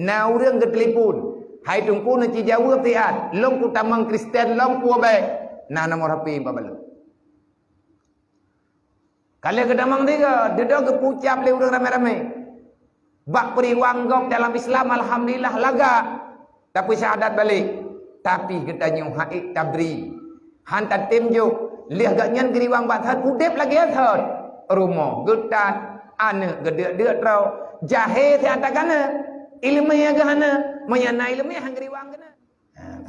na urang ke telefon hai tungku na ci jawab tiat long ku tamang Kristen long ku baik na nomor HP babalu kalau ke damang dia dedo ke pucap le urang rame-rame bak periwang gok dalam Islam alhamdulillah laga tapi syahadat balik tapi kita nyu haik tabri hantar tim jo lihat gak nyan geriwang bathat kudep lagi athot rumah getat ane gede trau jahe ti atakana ilmu ya gana menyana ilmu hang geriwang kana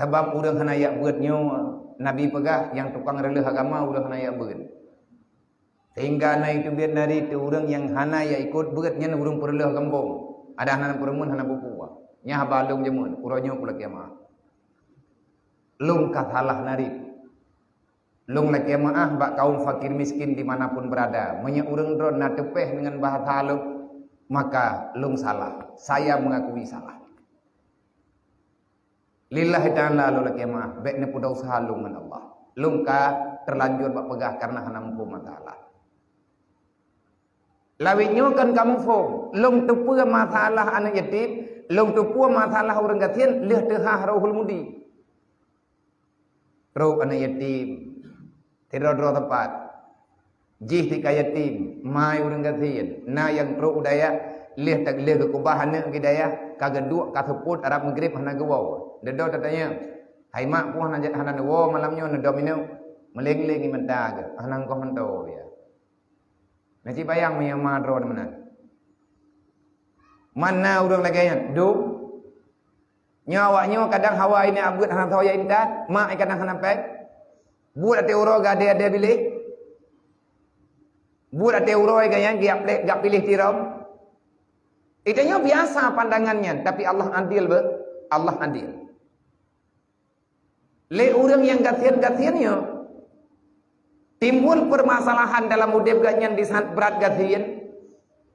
sebab urang kana ya beut nyu nabi pegah yang tukang releh agama urang kana ya beut sehingga na itu biar dari itu urang yang hana ya ikut beut nyan urang perleh kampung ada hana peremun hana bupua nya balung jemun uronyo pula kiamat lung katalah narip lung laki maah bak kaum fakir miskin dimanapun berada menye urang dron na tepeh dengan bahasa halus maka lung salah saya mengakui salah lillahi ta'ala lu laki maah baik ne puda usaha lung dengan Allah lung ka terlanjur bak pegah karena hana mampu masalah lawinyo kan kamu fong lung tepu masalah anak yatim lung tepu masalah urang gatien leh tehah rohul mudi roh anak yatim tidak tempat jih tika yatim mai urang gatien na yang pro udaya leh tak leh ke kubahana gidaya kageduk kaseput arab maghrib hana gewau dedo tatanya hai mak puah hana hana wo malamnya na domino meleng-leng imenta ke hanang ko hanto ya nasi bayang me madro mana urang lagi du nyawanya kadang hawa ini abut hana tawaya indat mak kadang hana pek buat ate uro ga dia pilih buat ate uro ga yang gak pilih tiram itanya biasa pandangannya tapi Allah adil be Allah adil le urang yang gatian-gatiannya timbul permasalahan dalam udip ganyan di saat berat gatian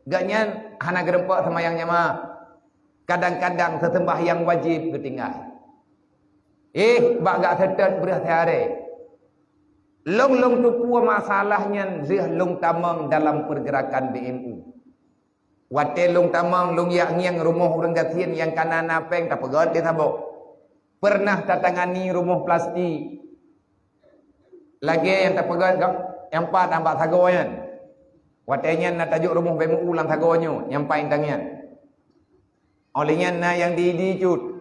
ganyan hana gerempak semayangnya mah kadang-kadang sesembah yang wajib ketinggal bak gak setet berhati-hari long tu masalahnya zih long tamang dalam pergerakan BNU. Wate long tamang long yak ngiang rumah urang gatien yang kanan napeng tak pegot dia tabok. Pernah tatangani rumah plastik. Lagi yang tak pegot yang empat tambah sagoyan. Watenya na tajuk rumah BMU ulang sagonyo nyampai tangian. Olehnya na yang dicut.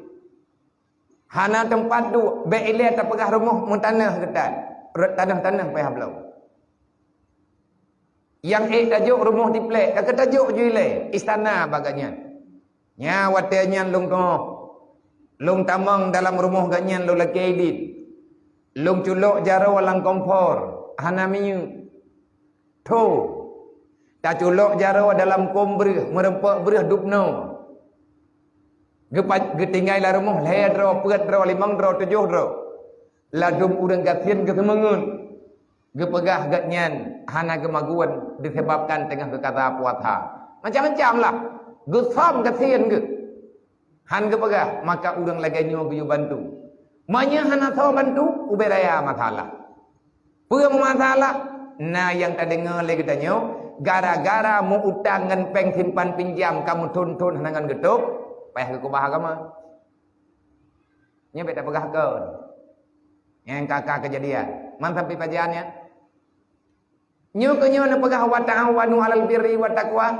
Hana tempat tu be ile tak pegah rumah mun tanah ketat. Tanah payah belau. Yang tajuk rumah di plek, kata tajuk juile istana baganya. Nya watenya lung to. Lung tamang dalam rumah ganyan lu laki edit. Lung culok jaro walang kompor, hana minyu. To. Ta culok jaro dalam kombreh, merempak bereh dupno. Getinggai la rumah le dro, peut dro, limang dro, tujuh dro. Ladum urang gatien ke semengun gepegah gatnyan hana gemaguan disebabkan tengah kekata puatha macam-macam lah gesam gatien ke han gepegah maka urang lagi nyo ge bantu manya hana tho bantu uberaya masalah peung masalah na yang tadengar lagi tanyo gara-gara mu utang ngan peng simpan pinjam kamu tuntun hanangan getuk payah ke kubah agama nya beta pegah keun yang kakak kejadian mantap pipajannya nyu kenyo na pegah wa ta'awanu 'alal birri wa taqwa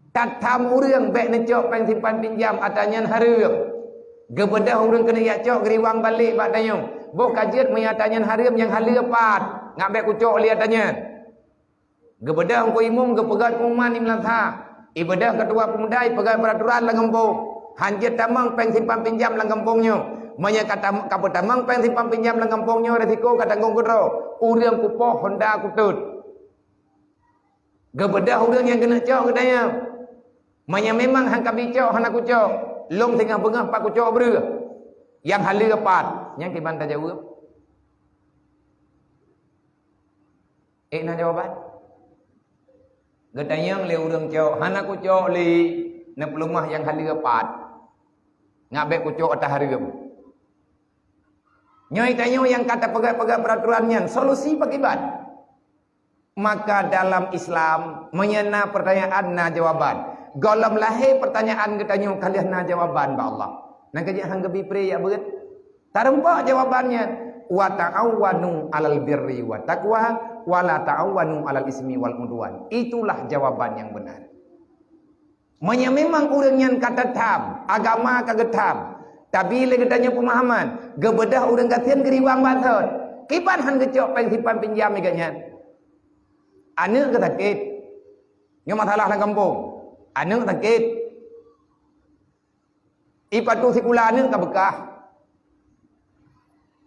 tatam urang bek necok peng simpan pinjam atanyan hareum gebedah urang kena ya cok geriwang balik bak tanyo boh kajet menyatanyan hareum yang haleupat ngak bek kucok liatannya gebedah engko imum gepegat pengumuman imlatha ibadah ketua pemuda pegat peraturan langempong hanjet tamang peng simpan pinjam langempongnya manya kata kapetamang peng simpan pinjam lang kampungnya resiko katanggung kudro urang kupoh Honda kutut gebedah urang yang kena cok katanya manya memang hang kabicok hana kucok long tengah bengah pak kucok ber yang haleu lepat yang kiban ta jawab na jawaban gatanya le urang cok hana kucok li na pelumah yang haleu lepat ngabek kucok atah hareum nyoi tanyo yang kata pegat-pegat peraturannya solusi pakibat maka dalam Islam menyena pertanyaan na jawaban Golam lahir pertanyaan kita nyu kalian na jawaban ba Allah. Nak kerja hang gebi pre ya beut. Tarempa jawabannya wa ta'awanu 'alal birri wa taqwa wa la ta'awanu 'alal ismi wal udwan. Itulah jawaban yang benar. Memang orang yang kata tam, agama kagak tam. Tapi le katanya pemahaman, gebedah orang katian geriwang batot. Kipan han gecok peng sipan pinjam iganya. Ane ke sakit. Nyo masalah lang kampung. Ane sakit. Ipatu sikula ane ka bekah.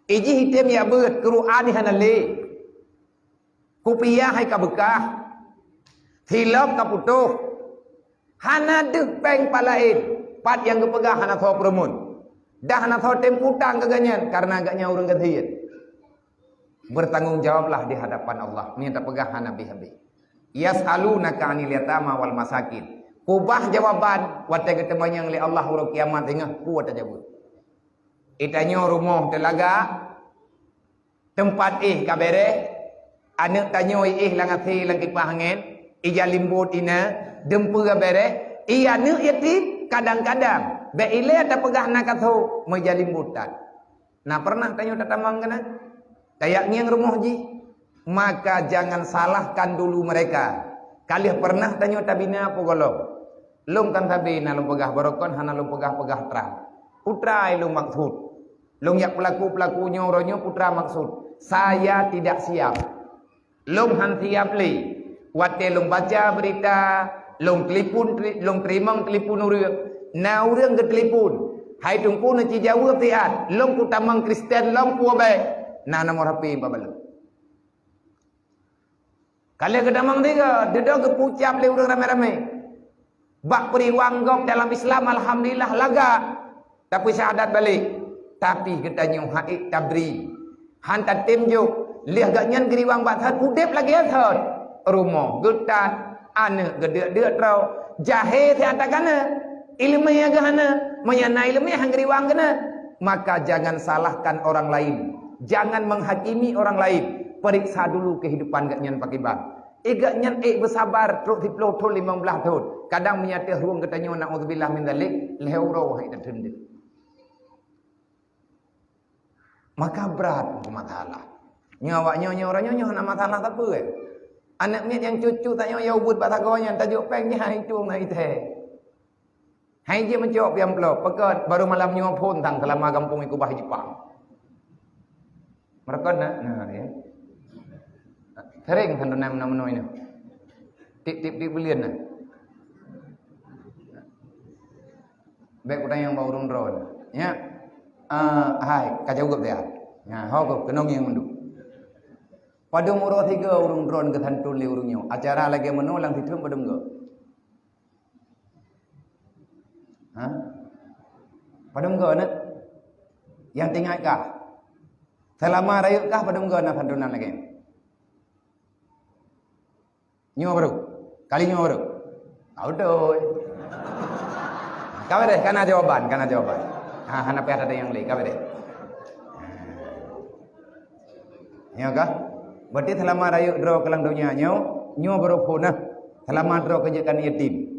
Iji hitem ya beut Quran ni hanale. Kupiah hai ka bekah. Hilap ka putuh. Hana dek peng palain. Pat yang kepegah hana tho promun. Dah hana tho tem putang keganyan karena agaknya orang ketian. Bertanggungjawablah di hadapan Allah. Ini tak pegah hana bihabi. Yas'alunaka 'anil yatama wal masakin. Kubah jawaban wate ketemu yang li Allah huruf kiamat tengah kuat jawab. Itanyo rumah telaga tempat kabere anak tanyo langathi lang kipah angin ija limbut ina dempu kabere iya anak yatim kadang-kadang be ile ada pegah nak katho mejalimbutan. Nah pernah tanyo tatamang kana kayak ngiang rumah ji maka jangan salahkan dulu mereka. Kalian pernah tanyo tabina apa golong lung kan tabina lung pegah barokon hana lung pegah terang putra lung maksud lung yak pelaku-pelakunya orangnya putra maksud saya tidak siap lung han siap li wate lung baca berita lung telefon lung terima telefon urang na urang ke telefon hai tungku na ci jawab tiat lung ku tamang Kristen lung ku bae na nomor HP babal kalian kedamang tiga dedo ke pucap le urang rame-rame bak periwang gok dalam Islam alhamdulillah laga tapi syahadat balik tapi katanya haik tabri hantar tim juk lihat gaknyan geriwang bathat kudep lagi athot rumah getat ane gede-gede trau jahe tiada kana ilmu yang gana menyana ilmu yang geriwang kana maka jangan salahkan orang lain jangan menghakimi orang lain periksa dulu kehidupan gaknyan pakai bang Igaknya bersabar terus diploh 15 tahun. Kadang menyata ruang katanya naudzubillah min dzalik leuro hai terdendik. Maka berat masalah. Nyawaknya orangnya nak masalah tak apa. Anak ni yang cucu tanya ya ubud batagonya tajuk pengnya hai cung hai the. Hai dia menjawab yang belum. Pekat baru malam nyawa pun tang selama kampung iku bah Jepang. Mereka nah ya. Sering kan nama-nama ini. Tip-tip belian. Baik orang yang bawa urung drone. Ya. Hai, kacau gap dia. Ya, hau gap kenong yang mundu. Pada umur 3 urung drone ke tantul le urungnya. Acara lagi menulang ditum padum gap. Hah? Padum gap nak? Yang tinggal kah? Selama rayuk kah padum gap nak tantulan lagi? Nyo baru, kali nyo baru. Audoy. Kau deh, karena jawaban. Hana pe ada yang lain, kau deh. Nyo kah? Berarti selama rayu draw kelang dunia nyo baru punah. Selama draw kejakan yatim.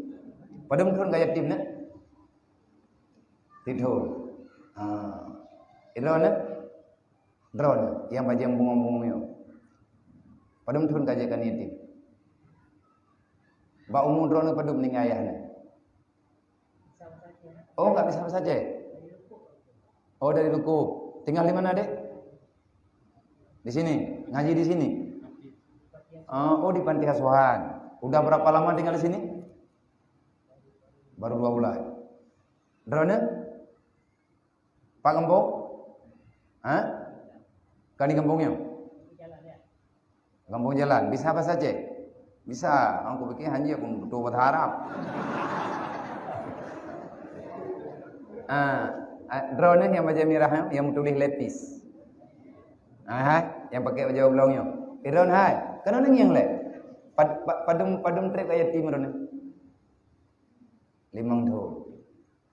Padahal pun gak yatim na? Tidur. Draw na? Draw na. Yang bajang bunga-bunga nyo. Padahal pun kejakan yatim. Ba umur drone padum ning ayahnya. Oh, enggak bisa saja. Oh, dari Luku. Tinggal di mana, Dek? Di sini. Ngaji di sini. Oh, di panti asuhan. Udah berapa lama tinggal di sini? Baru 2 bulan. Drone? Pak Kampung? Hah? Kan di kampungnya? Kampung jalan. Bisa apa saja? Bisa, aku pikir hanya pun betul berharap. Drone yang macam merah yang tulis lepis. Yang pakai baju oblongnya. Drone hai, kenapa yang le? Padum trek ayat timur ni. 5 tu.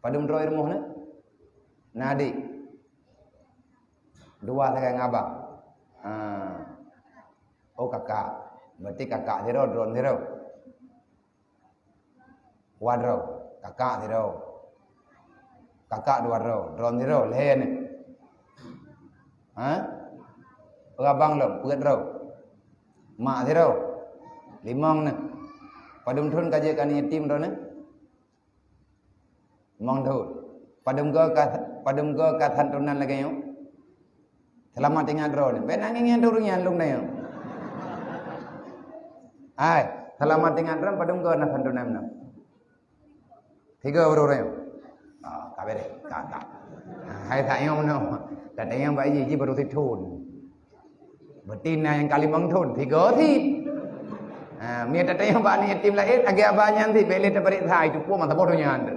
Padum draw rumah ni. Nadi. 2 sekarang abang. Oh kakak. Berarti kakak hero drone hero. Wadro, kakak tiro. Kakak dua ro, dron tiro, lehen. Hah? Abang lo, pegat ro. Mak tiro. Limong ne. Padum thun kaje kan yatim ro ne. Mong thun. Padum go ka than tunan lagi yo. Selamat tinggal ro ne. Ben angin turunnya lung ne yo. Ai, selamat tinggal ro padum go na than tunan na. Tiga orang yo. Kabeh kakak. Hai tak yang mana? Tak yang baik je baru thun. Betina yang kali mengthun tiga ti. Mia tak yang baik ni yatim lain agak banyak ti beli tak beri thai tu pun mata bodohnya anda.